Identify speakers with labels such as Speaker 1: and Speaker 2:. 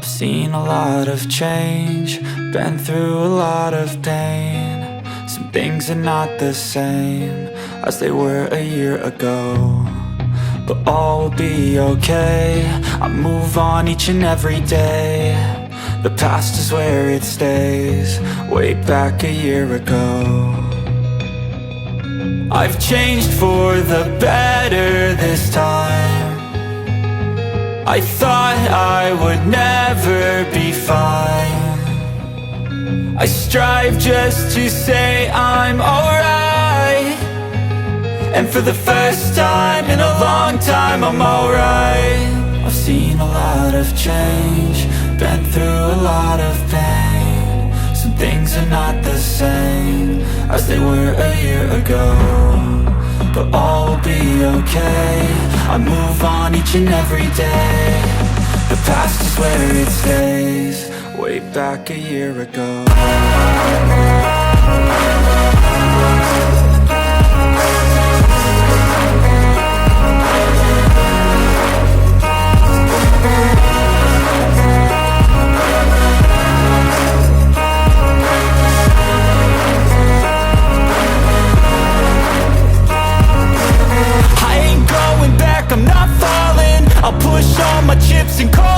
Speaker 1: I've seen a lot of change, been through a lot of pain. Some things are not the same as they were a year ago, but all will be okay. I move on each and every day. The past is where it stays, way back a year ago. I've changed for the better this time. I thought I would never be fine. I strive just to say I'm alright, and for the first time in a long time I'm alright. I've seen a lot of change, been through a lot of pain. Some things are not the same as they were a year ago, but all will be okay. I move on each and every day. The past is where it stays, way back a year ago. I'm not falling, I'll push all my chips and call